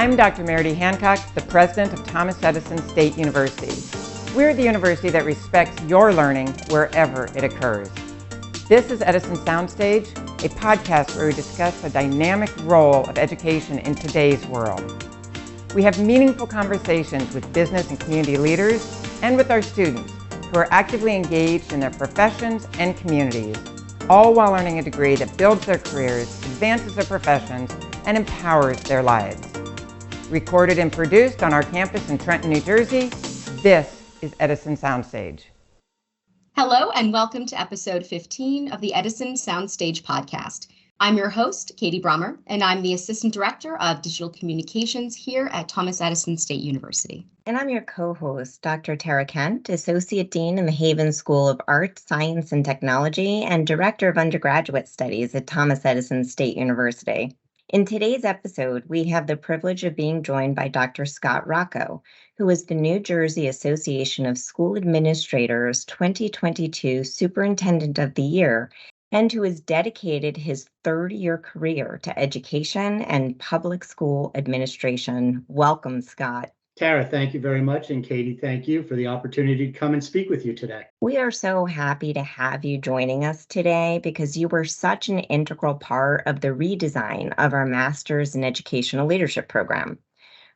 I'm Dr. Meredith Hancock, the president of Thomas Edison State University. We're the university that respects your learning wherever it occurs. This is Edison Sound Stage, a podcast where we discuss the dynamic role of education in today's world. We have meaningful conversations with business and community leaders and with our students who are actively engaged in their professions and communities, all while earning a degree that builds their careers, advances their professions, and empowers their lives. Recorded and produced on our campus in Trenton, New Jersey, this is Edison Sound Stage. Hello and welcome to episode 15 of the Edison Sound Stage podcast. I'm your host, Katie Brommer, and I'm the Assistant Director of Digital Communications here at Thomas Edison State University. And I'm your co-host, Dr. Tara Kent, Associate Dean in the Haven School of Art, Science, and Technology, and Director of Undergraduate Studies at Thomas Edison State University. In today's episode, we have the privilege of being joined by Dr. Scott Rocco, who is the New Jersey Association of School Administrators 2022 Superintendent of the Year, and who has dedicated his 30-year career to education and public school administration. Welcome, Scott. Tara, thank you very much. And Katie, thank you for the opportunity to come and speak with you today. We are so happy to have you joining us today because you were such an integral part of the redesign of our Master's in Educational Leadership program.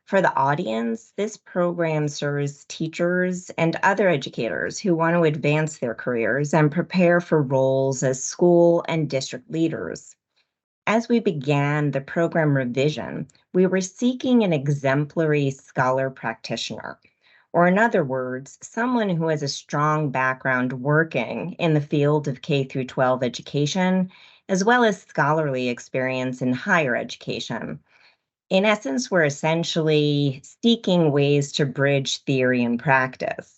For the audience, this program serves teachers and other educators who want to advance their careers and prepare for roles as school and district leaders. As we began the program revision, we were seeking an exemplary scholar practitioner, or in other words, someone who has a strong background working in the field of K-12 education, as well as scholarly experience in higher education. In essence, we're essentially seeking ways to bridge theory and practice.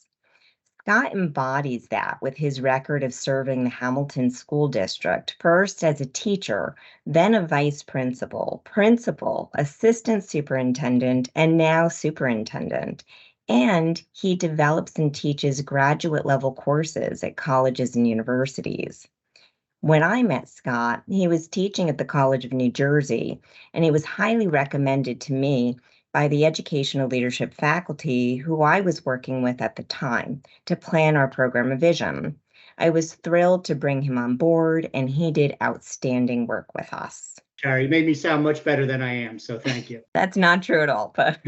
Scott embodies that with his record of serving the Hamilton School District, first as a teacher, then a vice principal, assistant superintendent, and now superintendent. And he develops and teaches graduate level courses at colleges and universities. When I met Scott, he was teaching at the College of New Jersey, and he was highly recommended to me by the educational leadership faculty who I was working with at the time to plan our program revision. I was thrilled to bring him on board, and he did outstanding work with us. Tara, you made me sound much better than I am, so thank you. That's not true at all. But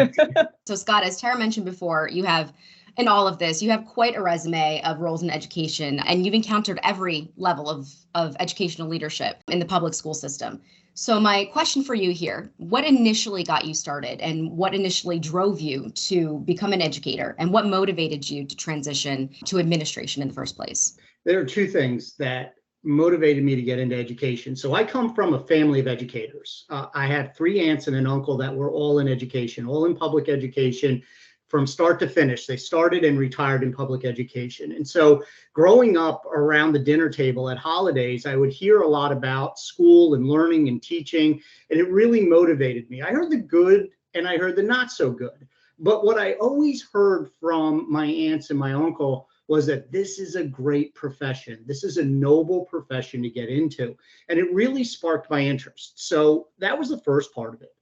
So Scott, as Tara mentioned before, you have in all of this, you have quite a resume of roles in education, and you've encountered every level of educational leadership in the public school system. So my question for you here, what initially got you started and what initially drove you to become an educator, and what motivated you to transition to administration in the first place? There are two things that motivated me to get into education. So I come from a family of educators. I had three aunts and an uncle that were all in education, all in public education. From start to finish, they started and retired in public education. And so growing up around the dinner table at holidays, I would hear a lot about school and learning and teaching, and it really motivated me. I heard the good and I heard the not so good. But what I always heard from my aunts and my uncle was that this is a great profession. This is a noble profession to get into. And it really sparked my interest. So that was the first part of it.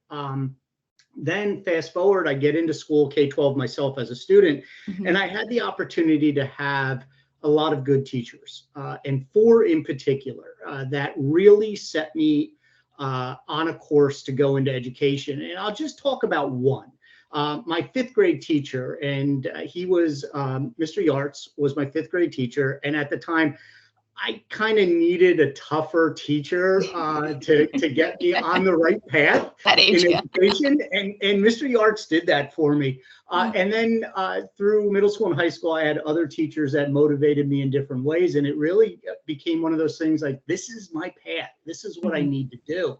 Then fast forward, I get into school, K-12 myself as a student, and I had the opportunity to have a lot of good teachers, and four in particular that really set me on a course to go into education. And I'll just talk about one. My fifth grade teacher, and he was Mr. Yartz, was my fifth grade teacher. And at the time, I kind of needed a tougher teacher to get me on the right path in education. And Mr. Yartz did that for me. And then through middle school and high school, I had other teachers that motivated me in different ways. And it really became one of those things like, this is my path. This is what I need to do.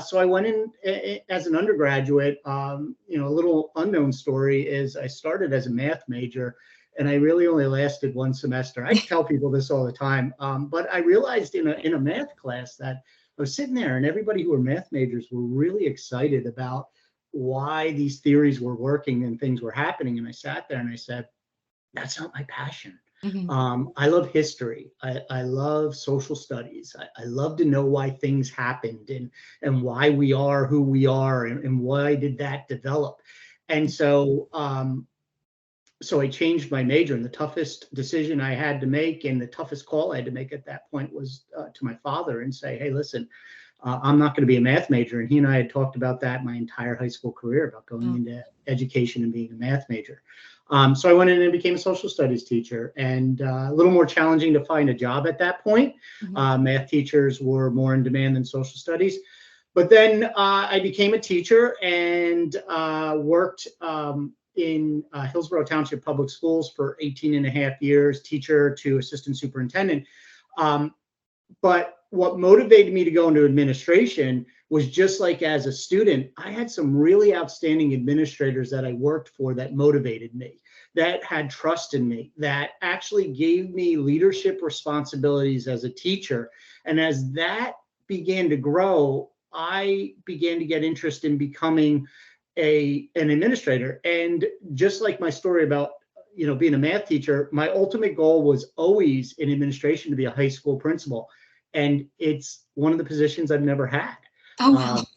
So I went in as an undergraduate. A little unknown story is I started as a math major. And I really only lasted one semester. I tell people this all the time, but I realized in a math class that I was sitting there and everybody who were math majors were really excited about why these theories were working and things were happening. And I sat there and I said, that's not my passion. I love history. I love social studies. I love to know why things happened and why we are who we are and why did that develop. And so I changed my major, and the toughest decision I had to make and the toughest call I had to make at that point was to my father and say, hey, listen, I'm not going to be a math major. And he and I had talked about that my entire high school career, about going into education and being a math major. So I went in and became a social studies teacher, and a little more challenging to find a job at that point. Math teachers were more in demand than social studies. But then I became a teacher and worked in Hillsborough Township Public Schools for 18 and a half years, teacher to assistant superintendent. But what motivated me to go into administration was, just like as a student, I had some really outstanding administrators that I worked for that motivated me, that had trust in me, that actually gave me leadership responsibilities as a teacher. And as that began to grow, I began to get interest in becoming an administrator. And just like my story about being a math teacher, my ultimate goal was always in administration, to be a high school principal. And it's one of the positions I've never had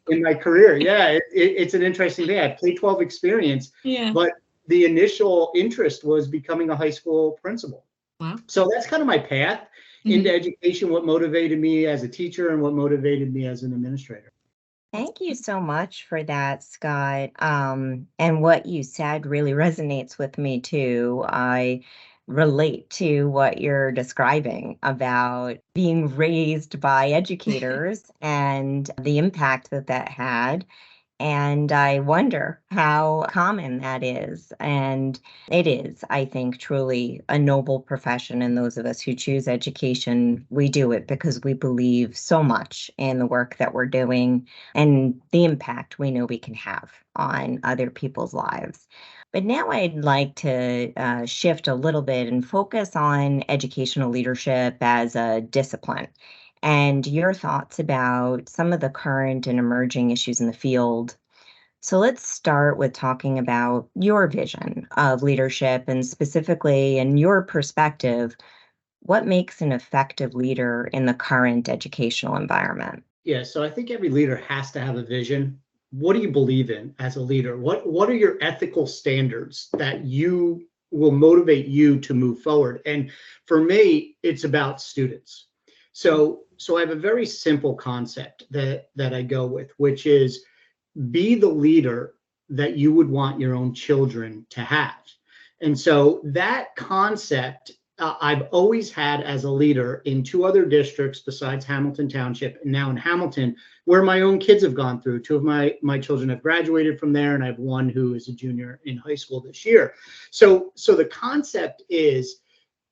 in my career. Yeah, it's an interesting thing. I have K-12 experience, but the initial interest was becoming a high school principal. Wow. So that's kind of my path into education, what motivated me as a teacher and what motivated me as an administrator. Thank you so much for that, Scott. And what you said really resonates with me too. I relate to what you're describing about being raised by educators and the impact that had. And I wonder how common that is. And it is, I think, truly a noble profession. And those of us who choose education, we do it because we believe so much in the work that we're doing and the impact we know we can have on other people's lives. But now I'd like to shift a little bit and focus on educational leadership as a discipline, and your thoughts about some of the current and emerging issues in the field. So let's start with talking about your vision of leadership, and specifically, in your perspective, what makes an effective leader in the current educational environment? Yeah, so I think every leader has to have a vision. What do you believe in as a leader? What are your ethical standards that you will motivate you to move forward? And for me, it's about students. So I have a very simple concept that I go with, which is be the leader that you would want your own children to have. And so that concept I've always had as a leader in two other districts besides Hamilton Township, and now in Hamilton, where my own kids have gone through. Two of my children have graduated from there, and I have one who is a junior in high school this year. So the concept is,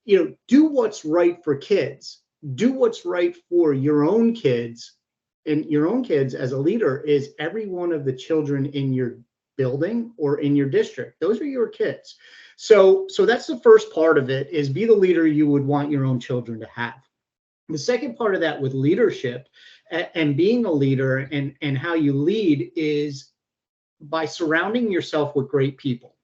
do what's right for kids. Do what's right for your own kids. And your own kids as a leader is every one of the children in your building or in your district. Those are your kids. So that's the first part of it, is be the leader you would want your own children to have. The second part of that with leadership and being a leader and how you lead is by surrounding yourself with great people.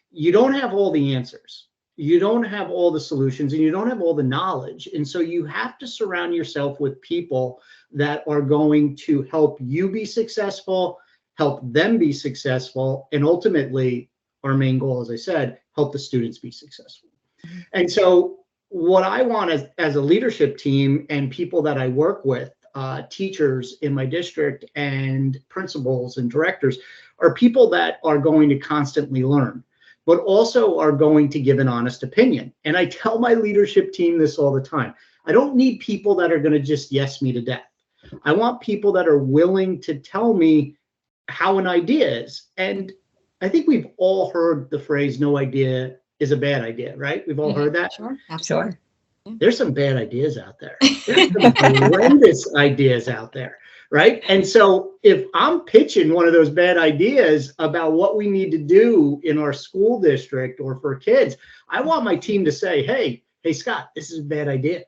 You don't have all the answers. You don't have all the solutions, and you don't have all the knowledge. And so you have to surround yourself with people that are going to help you be successful, help them be successful, and ultimately, our main goal, as I said, help the students be successful. And so what I want as a leadership team and people that I work with, teachers in my district and principals and directors, are people that are going to constantly learn, but also are going to give an honest opinion. And I tell my leadership team this all the time. I don't need people that are going to just yes me to death. I want people that are willing to tell me how an idea is. And I think we've all heard the phrase, no idea is a bad idea, right? We've all heard that. Sure, absolutely. There's some bad ideas out there. There's some horrendous ideas out there, right? And so if I'm pitching one of those bad ideas about what we need to do in our school district or for kids, I want my team to say, hey, Scott, this is a bad idea.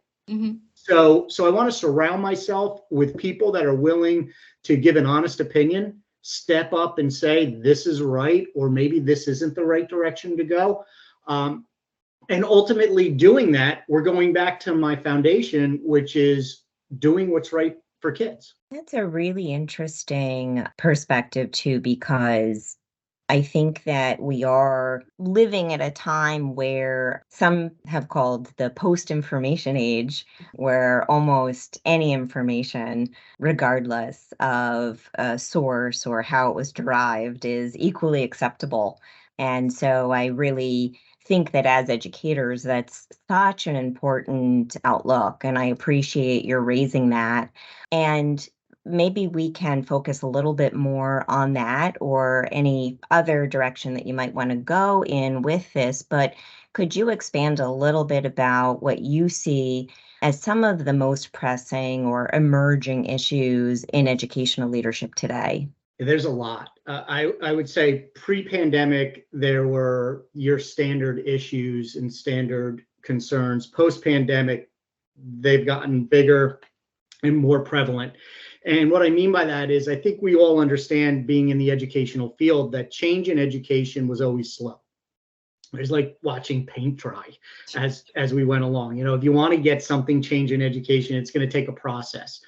So I want to surround myself with people that are willing to give an honest opinion, step up and say, this is right, or maybe this isn't the right direction to go. And ultimately doing that, we're going back to my foundation, which is doing what's right for kids. That's a really interesting perspective too, because I think that we are living at a time where some have called the post-information age, where almost any information, regardless of a source or how it was derived, is equally acceptable. And so I really think that as educators, that's such an important outlook. And I appreciate your raising that. And maybe we can focus a little bit more on that or any other direction that you might want to go in with this. But could you expand a little bit about what you see as some of the most pressing or emerging issues in educational leadership today? There's a lot. I would say pre-pandemic, there were your standard issues and standard concerns. Post-pandemic, they've gotten bigger and more prevalent. And what I mean by that is I think we all understand, being in the educational field, that change in education was always slow. It was like watching paint dry as we went along. If you want to get something change in education, it's going to take a process.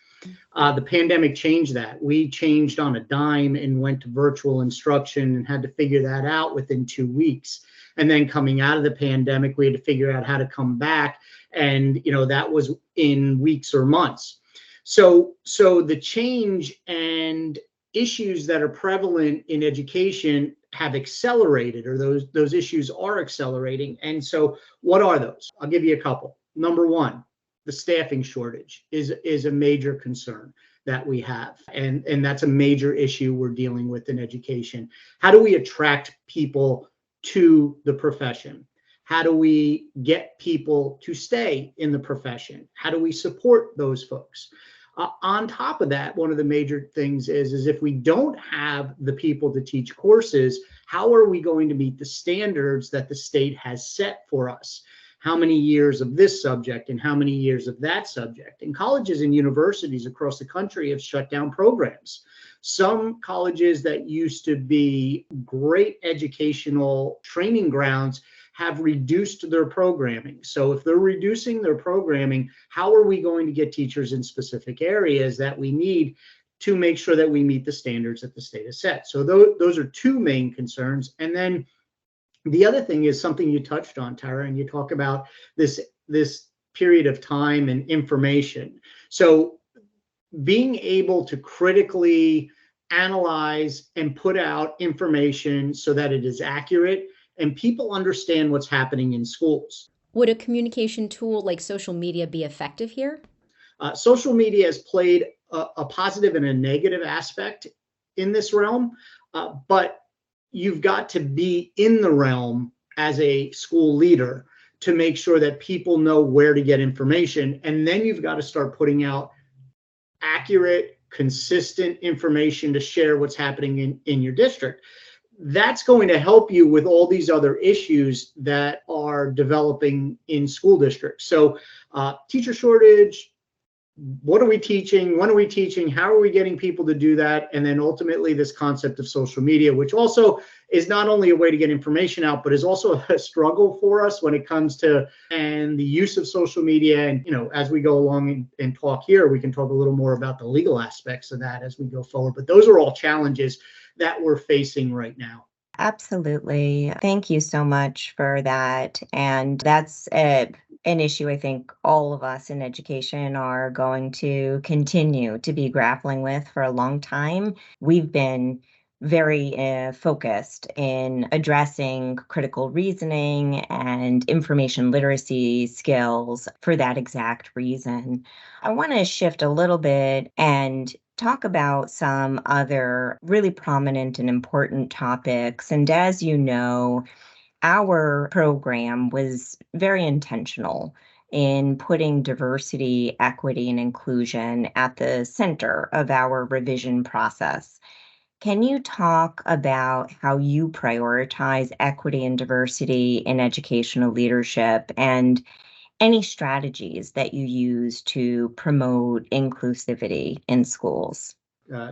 The pandemic changed that. We changed on a dime and went to virtual instruction and had to figure that out within 2 weeks. And then coming out of the pandemic, we had to figure out how to come back. And, that was in weeks or months. So the change and issues that are prevalent in education have accelerated, or those issues are accelerating. And so what are those? I'll give you a couple. Number one, the staffing shortage is a major concern that we have. And that's a major issue we're dealing with in education. How do we attract people to the profession? How do we get people to stay in the profession? How do we support those folks? On top of that, one of the major things is if we don't have the people to teach courses, how are we going to meet the standards that the state has set for us? How many years of this subject and how many years of that subject? And colleges and universities across the country have shut down programs. Some colleges that used to be great educational training grounds have reduced their programming. So if they're reducing their programming, how are we going to get teachers in specific areas that we need to make sure that we meet the standards that the state has set? So those are two main concerns. And then the other thing is something you touched on, Tara, and you talk about this period of time and information. So being able to critically analyze and put out information so that it is accurate and people understand what's happening in schools. Would a communication tool like social media be effective here? Social media has played a positive and a negative aspect in this realm, but you've got to be in the realm as a school leader to make sure that people know where to get information. And then you've got to start putting out accurate, consistent information to share what's happening in your district. That's going to help you with all these other issues that are developing in school districts. So teacher shortage, what are we teaching? When are we teaching? How are we getting people to do that? And then ultimately this concept of social media, which also is not only a way to get information out, but is also a struggle for us when it comes to and the use of social media. And, as we go along and talk here, we can talk a little more about the legal aspects of that as we go forward. But those are all challenges that we're facing right now. Absolutely. Thank you so much for that. And that's an issue I think all of us in education are going to continue to be grappling with for a long time. We've been very focused in addressing critical reasoning and information literacy skills for that exact reason. I want to shift a little bit and talk about some other really prominent and important topics. And as you know, our program was very intentional in putting diversity, equity, and inclusion at the center of our revision process. Can you talk about how you prioritize equity and diversity in educational leadership and any strategies that you use to promote inclusivity in schools?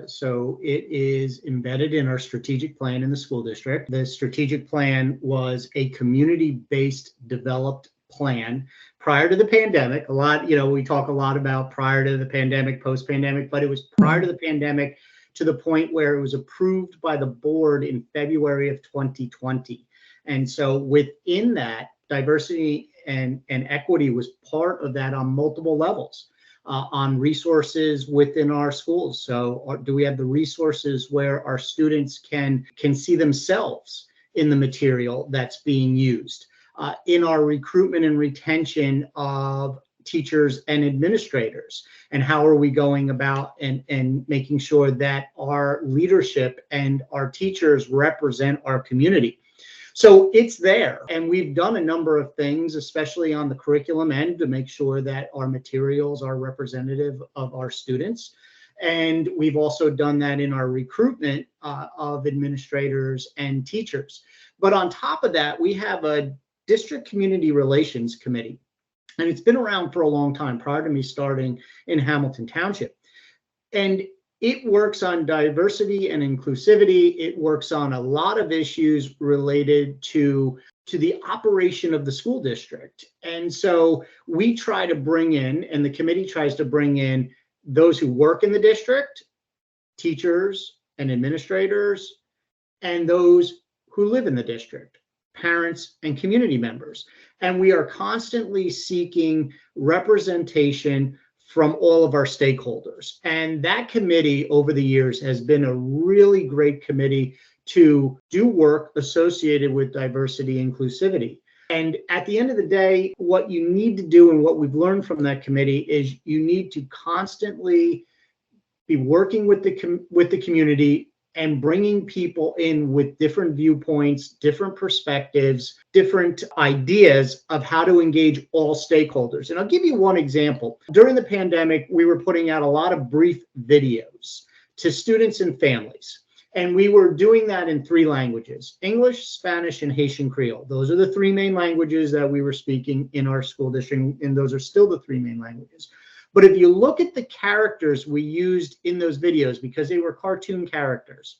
So it is embedded in our strategic plan in the school district. The strategic plan was a community-based developed plan prior to the pandemic. We talk a lot about prior to the pandemic, post-pandemic, but it was prior to the pandemic to the point where it was approved by the board in February of 2020. And so within that, diversity and equity was part of that on multiple levels. On resources within our schools. So do we have the resources where our students can see themselves in the material that's being used? In our recruitment and retention of teachers and administrators, and how are we going about and making sure that our leadership and our teachers represent our community? So it's there, and we've done a number of things, especially on the curriculum end, to make sure that our materials are representative of our students. And we've also done that in our recruitment of administrators and teachers. But on top of that, we have a district community relations committee, and it's been around for a long time, prior to me starting in Hamilton Township. And it works on diversity and inclusivity. It works on a lot of issues related to the operation of the school district. And so we try to bring in, and the committee tries to bring in, those who work in the district, teachers and administrators, and those who live in the district, parents and community members. And we are constantly seeking representation from all of our stakeholders. And that committee over the years has been a really great committee to do work associated with diversity and inclusivity. And at the end of the day, what you need to do, and what we've learned from that committee, is you need to constantly be working with the community and bringing people in with different viewpoints, different perspectives, different ideas of how to engage all stakeholders. And I'll give you one example. During the pandemic, we were putting out a lot of brief videos to students and families. And we were doing that in 3 languages: English, Spanish, and Haitian Creole. Those are the 3 main languages that we were speaking in our school district, and those are still the 3 main languages. But if you look at the characters we used in those videos, because they were cartoon characters,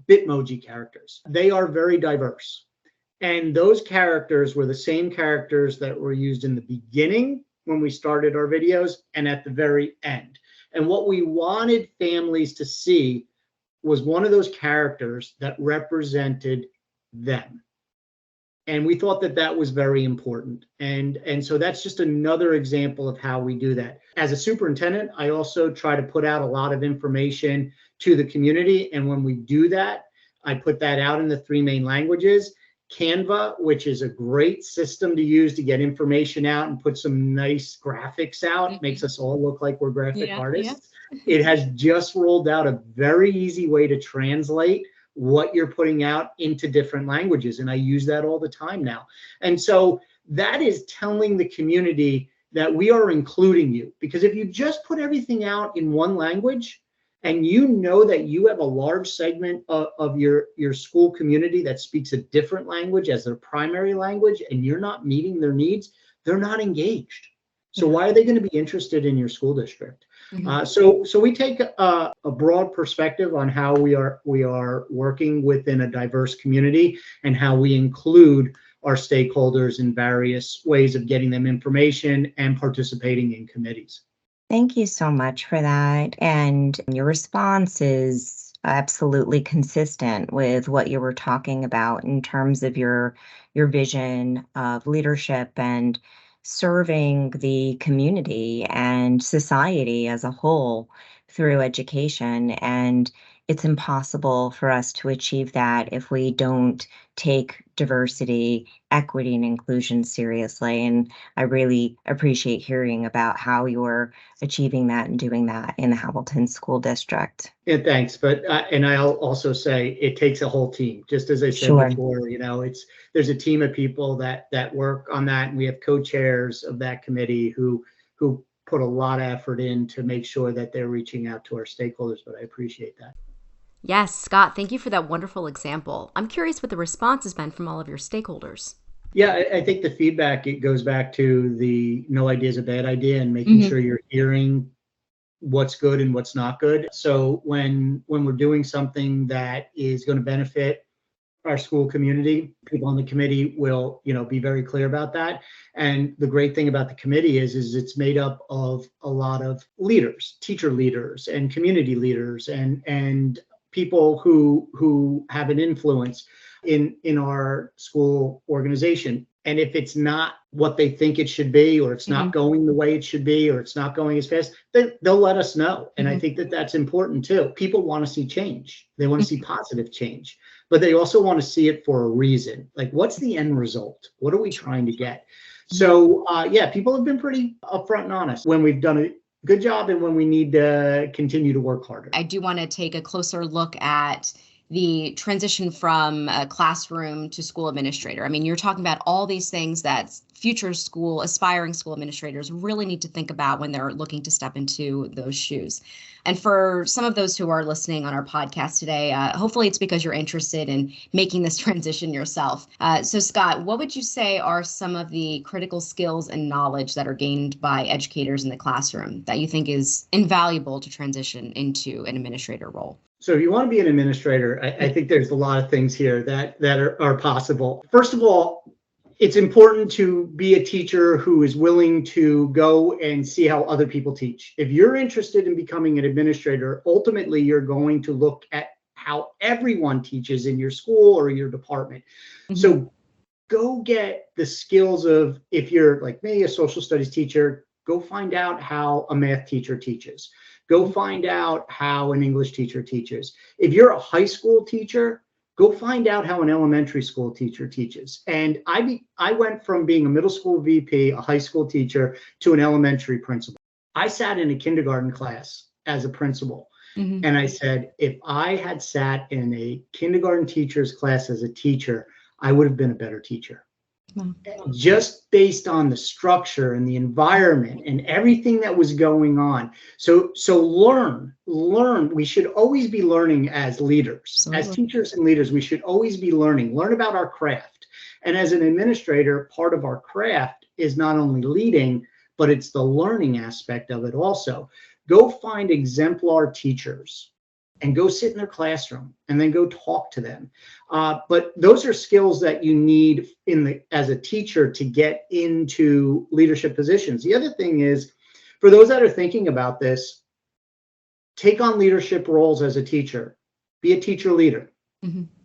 Bitmoji characters, they are very diverse. And those characters were the same characters that were used in the beginning when we started our videos and at the very end. And what we wanted families to see was one of those characters that represented them. And we thought that that was very important. And so that's just another example of how we do that. As a superintendent, I also try to put out a lot of information to the community. And when we do that, I put that out in the 3 main languages. Canva, which is a great system to use to get information out and put some nice graphics out. It makes us all look like we're graphic artists. It has just rolled out a very easy way to translate what you're putting out into different languages. And I use that all the time now. And so that is telling the community that we are including you. Because if you just put everything out in one language, and you know that you have a large segment of your school community that speaks a different language as their primary language, and you're not meeting their needs, they're not engaged. So why are they going to be interested in your school district? So we take a broad perspective on how we are working within a diverse community, and how we include our stakeholders in various ways of getting them information and participating in committees. Thank you so much for that. And your response is absolutely consistent with what you were talking about in terms of your vision of leadership and serving the community and society as a whole through education. And it's impossible for us to achieve that if we don't take diversity, equity, and inclusion seriously. And I really appreciate hearing about how you're achieving that and doing that in the Hamilton School District. Yeah, thanks. But and I'll also say it takes a whole team. Just as I said before, there's a team of people that work on that, and we have co-chairs of that committee who put a lot of effort in to make sure that they're reaching out to our stakeholders. But I appreciate that. Yes, Scott, thank you for that wonderful example. I'm curious what the response has been from all of your stakeholders. Yeah, I think the feedback, it goes back to the no idea is a bad idea, and making sure you're hearing what's good and what's not good. So when we're doing something that is going to benefit our school community, people on the committee will, be very clear about that. And the great thing about the committee is it's made up of a lot of leaders, teacher leaders and community leaders and people who have an influence in our school organization. And if it's not what they think it should be, or it's not going the way it should be, or it's not going as fast, they'll let us know. And I think that that's important too. People want to see change. They want to see positive change, but they also want to see it for a reason. Like, what's the end result? What are we trying to get? So people have been pretty upfront and honest when we've done a good job and when we need to continue to work harder. I do want to take a closer look at the transition from a classroom to school administrator. I mean, you're talking about all these things that future aspiring school administrators really need to think about when they're looking to step into those shoes. And for some of those who are listening on our podcast today, hopefully it's because you're interested in making this transition yourself. So Scott, what would you say are some of the critical skills and knowledge that are gained by educators in the classroom that you think is invaluable to transition into an administrator role? So if you want to be an administrator, I think there's a lot of things here that are possible. First of all, it's important to be a teacher who is willing to go and see how other people teach. If you're interested in becoming an administrator, ultimately you're going to look at how everyone teaches in your school or your department. So go get the skills of, if you're like me, a social studies teacher, go find out how a math teacher teaches. Go find out how an English teacher teaches. If you're a high school teacher, go find out how an elementary school teacher teaches. And I went from being a middle school VP, a high school teacher, to an elementary principal. I sat in a kindergarten class as a principal. And I said, if I had sat in a kindergarten teacher's class as a teacher, I would have been a better teacher. Just based on the structure and the environment and everything that was going on. So learn. We should always be learning as leaders, as teachers and leaders. We should always be learn about our craft. And as an administrator, part of our craft is not only leading, but it's the learning aspect of it also. Go find exemplar teachers and go sit in their classroom and then go talk to them. But those are skills that you need as a teacher to get into leadership positions. The other thing is, for those that are thinking about this, take on leadership roles as a teacher. Be a teacher leader.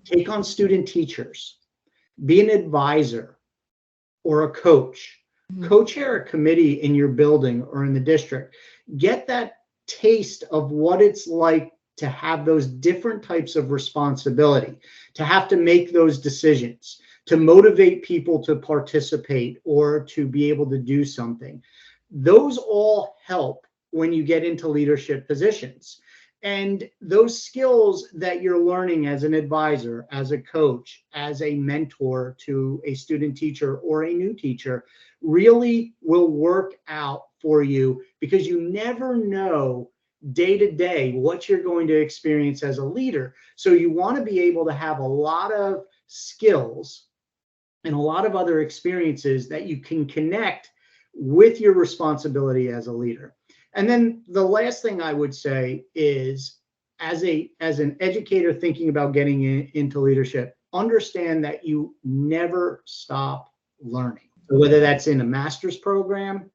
Take on student teachers. Be an advisor or a coach. Co-chair a committee in your building or in the district. Get that taste of what it's like to have those different types of responsibility, to have to make those decisions, to motivate people to participate or to be able to do something. Those all help when you get into leadership positions. And those skills that you're learning as an advisor, as a coach, as a mentor to a student teacher or a new teacher really will work out for you, because you never know day to day what you're going to experience as a leader. So you want to be able to have a lot of skills and a lot of other experiences that you can connect with your responsibility as a leader. And then the last thing I would say is, as an educator thinking about getting into leadership, understand that you never stop learning. So whether that's in a master's program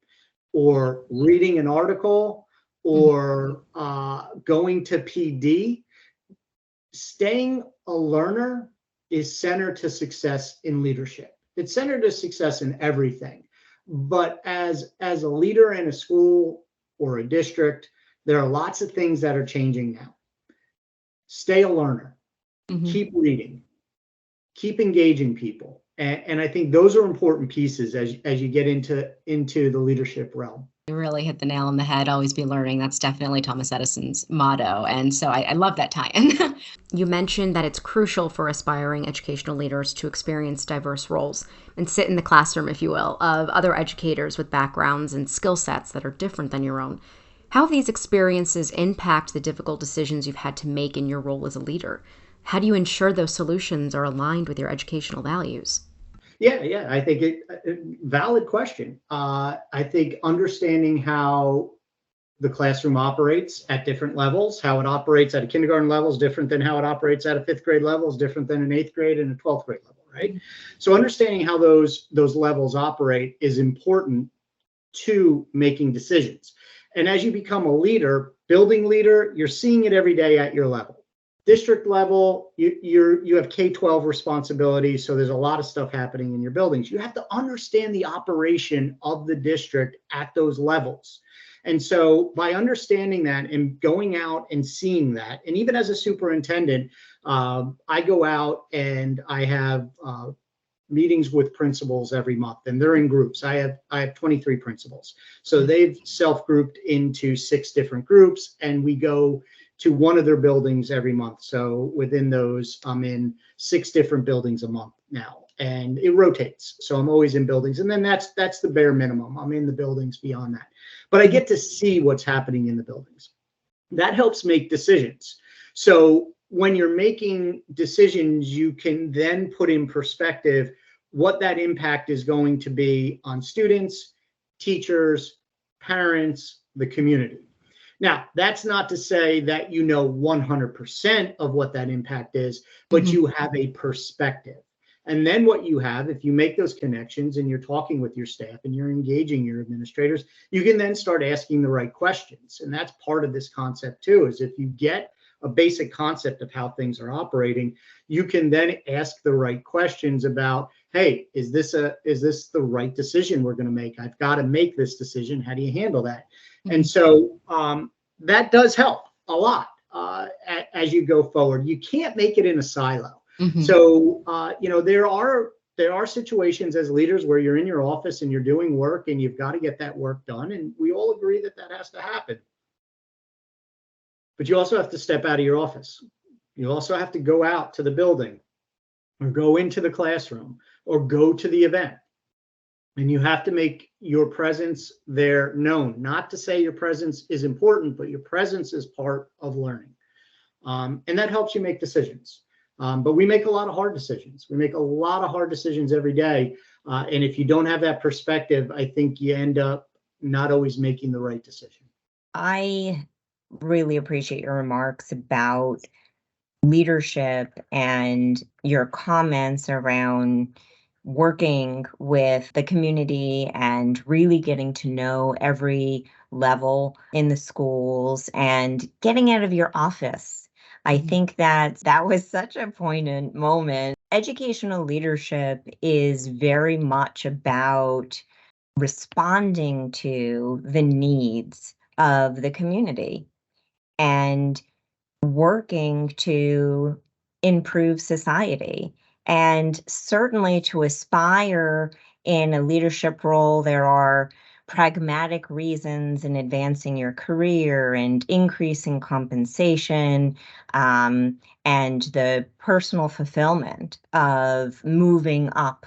or reading an article or going to PD, staying a learner is center to success in leadership. It's center to success in everything. But as a leader in a school or a district, there are lots of things that are changing now. Stay a learner. Keep reading. Keep engaging people. And I think those are important pieces as you get into the leadership realm. You really hit the nail on the head. Always be learning. That's definitely Thomas Edison's motto. And so I love that tie-in. You mentioned that it's crucial for aspiring educational leaders to experience diverse roles and sit in the classroom, if you will, of other educators with backgrounds and skill sets that are different than your own. How have these experiences impact the difficult decisions you've had to make in your role as a leader? How do you ensure those solutions are aligned with your educational values? Yeah, I think valid question. I think understanding how the classroom operates at different levels. How it operates at a kindergarten level is different than how it operates at a 5th grade level, is different than an 8th grade and a 12th grade level, right? So understanding how those levels operate is important to making decisions. And as you become a leader, building leader, you're seeing it every day at your level. District level, you have K-12 responsibility, so there's a lot of stuff happening in your buildings. You have to understand the operation of the district at those levels. And so by understanding that and going out and seeing that, and even as a superintendent, I go out and I have meetings with principals every month, and they're in groups. I have 23 principals. So they've self-grouped into 6 different groups, and we go to one of their buildings every month. So within those, I'm in 6 different buildings a month now, and it rotates. So I'm always in buildings, and then that's the bare minimum. I'm in the buildings beyond that, but I get to see what's happening in the buildings. That helps make decisions. So when you're making decisions, you can then put in perspective what that impact is going to be on students, teachers, parents, the community. Now, that's not to say that you know 100% of what that impact is, but you have a perspective. And then what you have, if you make those connections and you're talking with your staff and you're engaging your administrators, you can then start asking the right questions. And that's part of this concept too, is if you get a basic concept of how things are operating, you can then ask the right questions about, hey, is this the right decision we're going to make? I've got to make this decision. How do you handle that? And so that does help a lot as you go forward. You can't make it in a silo. So there are situations as leaders where you're in your office and you're doing work and you've got to get that work done, and we all agree that that has to happen. But you also have to step out of your office. You also have to go out to the building or go into the classroom or go to the event. And you have to make your presence there known. Not to say your presence is important, but your presence is part of learning. And that helps you make decisions. But we make a lot of hard decisions. We make a lot of hard decisions every day. And if you don't have that perspective, I think you end up not always making the right decision. I really appreciate your remarks about leadership and your comments around working with the community and really getting to know every level in the schools and getting out of your office. I think that was such a poignant moment. Educational leadership is very much about responding to the needs of the community and working to improve society. And certainly to aspire in a leadership role, there are pragmatic reasons in advancing your career and increasing compensation, and the personal fulfillment of moving up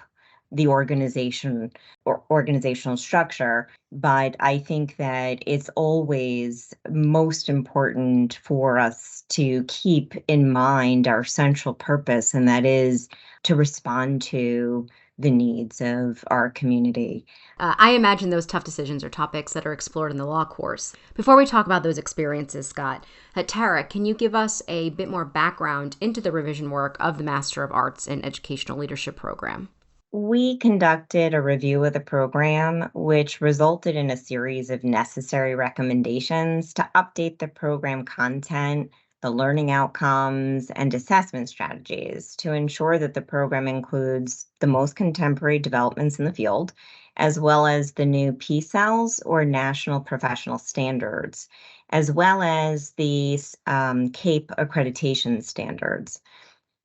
the organization or organizational structure. But I think that it's always most important for us to keep in mind our central purpose, and that is to respond to the needs of our community. I imagine those tough decisions are topics that are explored in the law course. Before we talk about those experiences, Scott, Tara, can you give us a bit more background into the revision work of the Master of Arts in Educational Leadership program? We conducted a review of the program, which resulted in a series of necessary recommendations to update the program content, the learning outcomes, and assessment strategies to ensure that the program includes the most contemporary developments in the field, as well as the new PSALs or National Professional Standards, as well as the CAPE accreditation standards.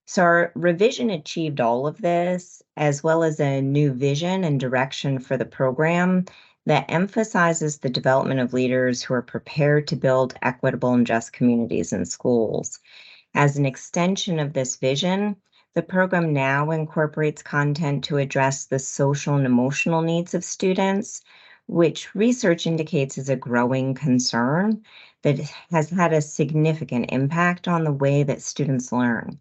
So our revision achieved all of this, as well as a new vision and direction for the program that emphasizes the development of leaders who are prepared to build equitable and just communities in schools. As an extension of this vision, the program now incorporates content to address the social and emotional needs of students, which research indicates is a growing concern that has had a significant impact on the way that students learn.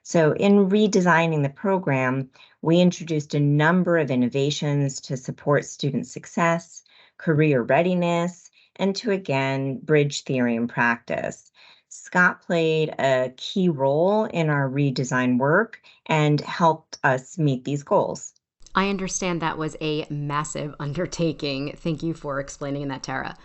So in redesigning the program, we introduced a number of innovations to support student success, career readiness, and to again bridge theory and practice. Scott played a key role in our redesign work and helped us meet these goals. I understand that was a massive undertaking. Thank you for explaining that, Tara.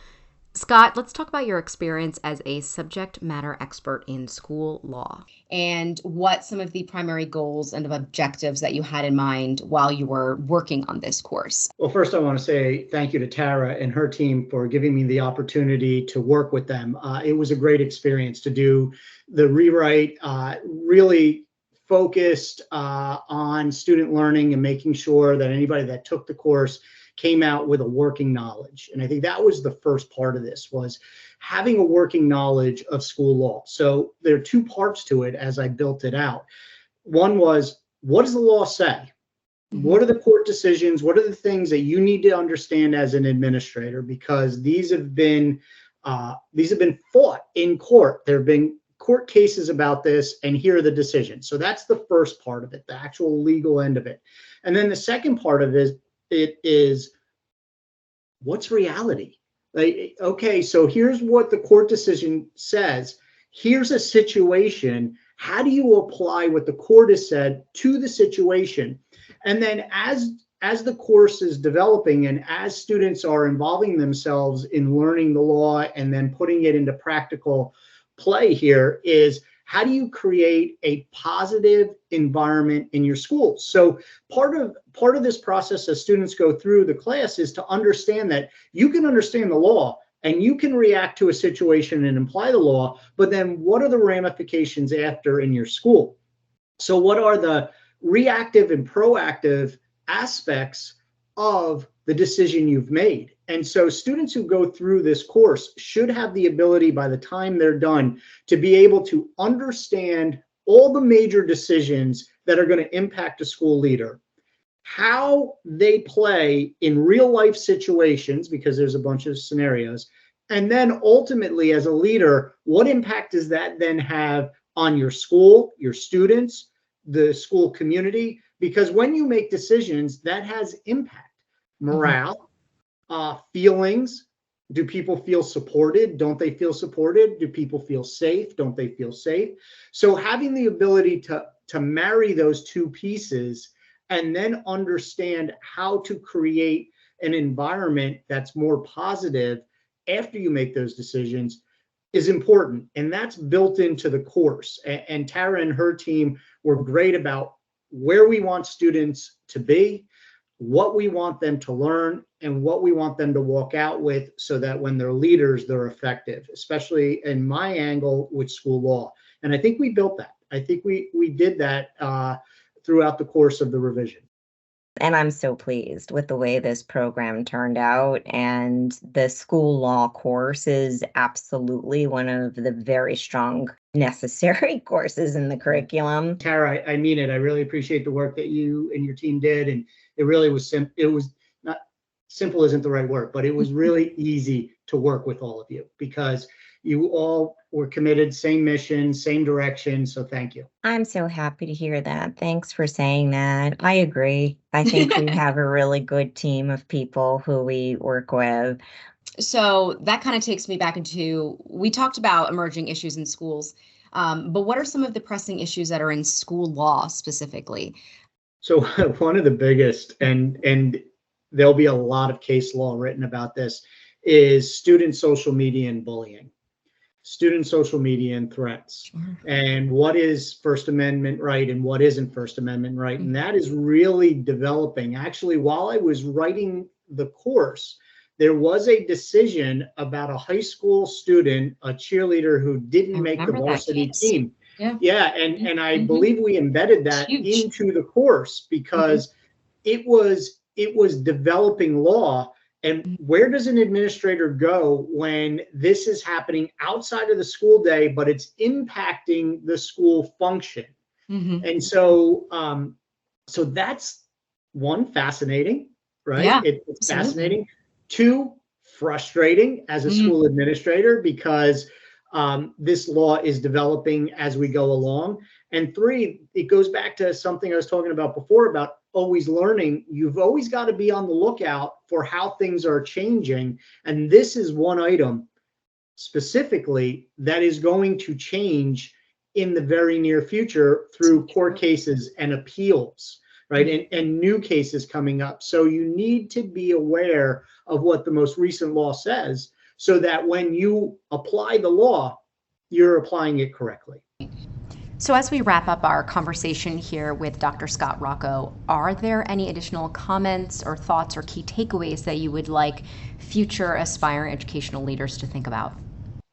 Scott, let's talk about your experience as a subject matter expert in school law. And what some of the primary goals and objectives that you had in mind while you were working on this course. Well, first, I want to say thank you to Tara and her team for giving me the opportunity to work with them. It was a great experience to do the rewrite, really focused on student learning and making sure that anybody that took the course came out with a working knowledge. And I think that was the first part of this, was having a working knowledge of school law. So there are two parts to it as I built it out. One was, what does the law say? What are the court decisions? What are the things that you need to understand as an administrator? Because these have been fought in court. There have been court cases about this, and here are the decisions. So that's the first part of it, the actual legal end of it. And then the second part of it is what's reality? Like, okay, so here's what the court decision says. Here's a situation. How do you apply what the court has said to the situation? And then as the course is developing and as students are involving themselves in learning the law and then putting it into practical play, here is, how do you create a positive environment in your schools? So part of this process as students go through the class is to understand that you can understand the law and you can react to a situation and apply the law, but then what are the ramifications after in your school? So what are the reactive and proactive aspects of the decision you've made? And so students who go through this course should have the ability, by the time they're done, to be able to understand all the major decisions that are going to impact a school leader, how they play in real life situations, because there's a bunch of scenarios, and then ultimately as a leader, what impact does that then have on your school, your students, the school community? Because when you make decisions, that has impact. Morale, feelings. Do people feel supported? Don't they feel supported? Do people feel safe? Don't they feel safe? So having the ability to marry those two pieces and then understand how to create an environment that's more positive after you make those decisions is important. And that's built into the course. And Tara and her team were great about where we want students to be, what we want them to learn, and what we want them to walk out with, so that when they're leaders, they're effective, especially in my angle with school law. And I think we built that. I think we did that throughout the course of the revision. And I'm so pleased with the way this program turned out. And the school law course is absolutely one of the very strong necessary courses in the curriculum. Tara, I mean it. I really appreciate the work that you and your team did. And it really was it was not simple, isn't the right word, but it was really easy to work with all of you, because you all were committed, same mission, same direction. So thank you. I'm so happy to hear that. Thanks for saying that. I agree. I think we have a really good team of people who we work with. So that kind of takes me back into, we talked about emerging issues in schools, but what are some of the pressing issues that are in school law specifically? So one of the biggest, and there'll be a lot of case law written about this, is student social media and bullying. Student social media and threats, and what is First Amendment right and what isn't First Amendment right. And that is really developing. Actually, while I was writing the course, there was a decision about a high school student, a cheerleader, who didn't make the varsity team. Yeah. And I believe we embedded that into the course because it was developing law. And where does an administrator go when this is happening outside of the school day, but it's impacting the school function? And so, so that's one, fascinating, right? Yeah, It's fascinating. Two, frustrating as a school administrator, because this law is developing as we go along. And three, it goes back to something I was talking about before about always learning, you've always got to be on the lookout for how things are changing. And this is one item specifically that is going to change in the very near future through court cases and appeals, right? And new cases coming up. So you need to be aware of what the most recent law says so that when you apply the law, you're applying it correctly. So as we wrap up our conversation here with Dr. Scott Rocco, are there any additional comments or thoughts or key takeaways that you would like future aspiring educational leaders to think about?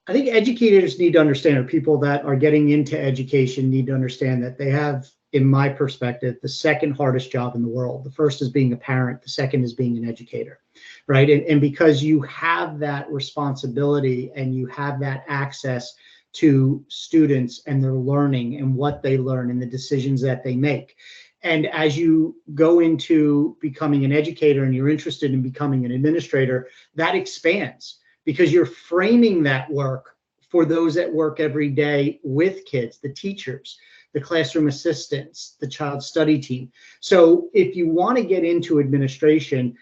I think educators need to understand, or people that are getting into education need to understand that they have, in my perspective, the second hardest job in the world. The first is being a parent. The second is being an educator, right? And because you have that responsibility and you have that access to students and their learning and what they learn and the decisions that they make. And as you go into becoming an educator and you're interested in becoming an administrator, that expands because you're framing that work for those that work every day with kids, the teachers, the classroom assistants, the child study team. So if you want to get into administration,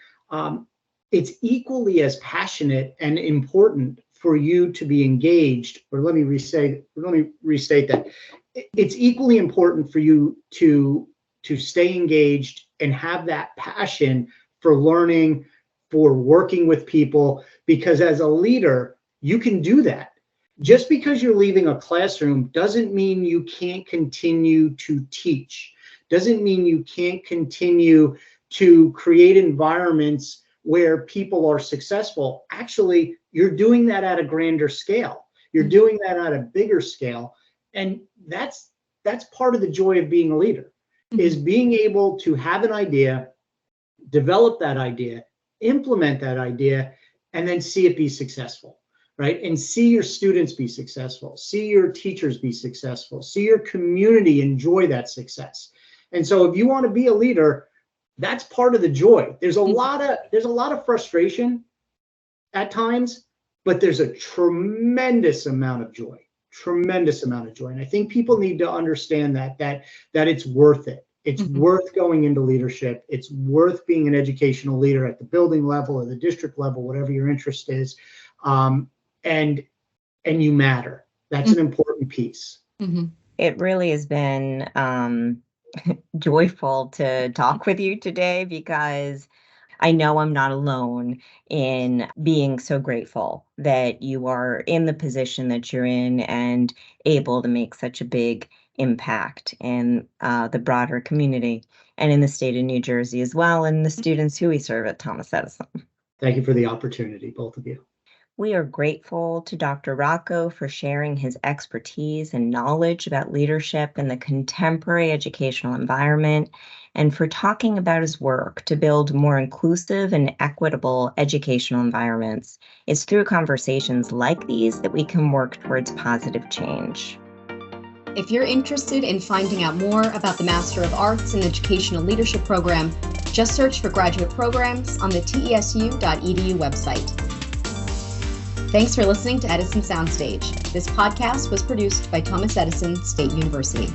it's equally as passionate and important for you to be engaged, or let me restate that. It's equally important for you to stay engaged and have that passion for learning, for working with people, because as a leader, you can do that. Just because you're leaving a classroom doesn't mean you can't continue to teach, doesn't mean you can't continue to create environments where people are successful. Actually, you're doing that at a grander scale. You're doing that at a bigger scale. And that's part of the joy of being a leader, is being able to have an idea, develop that idea, implement that idea, and then see it be successful, right? And see your students be successful, see your teachers be successful, see your community enjoy that success. And so if you want to be a leader, that's part of the joy. There's a lot of frustration at times, but there's a tremendous amount of joy. And I think people need to understand that it's worth it. It's worth going into leadership. It's worth being an educational leader at the building level or the district level, whatever your interest is. And you matter. That's an important piece. It really has been joyful to talk with you today, because I know I'm not alone in being so grateful that you are in the position that you're in and able to make such a big impact in the broader community and in the state of New Jersey as well, and the students who we serve at Thomas Edison. Thank you for the opportunity, both of you. We are grateful to Dr. Rocco for sharing his expertise and knowledge about leadership in the contemporary educational environment, and for talking about his work to build more inclusive and equitable educational environments. It's through conversations like these that we can work towards positive change. If you're interested in finding out more about the Master of Arts in Educational Leadership program, just search for graduate programs on the tesu.edu website. Thanks for listening to Edison Sound Stage. This podcast was produced by Thomas Edison State University.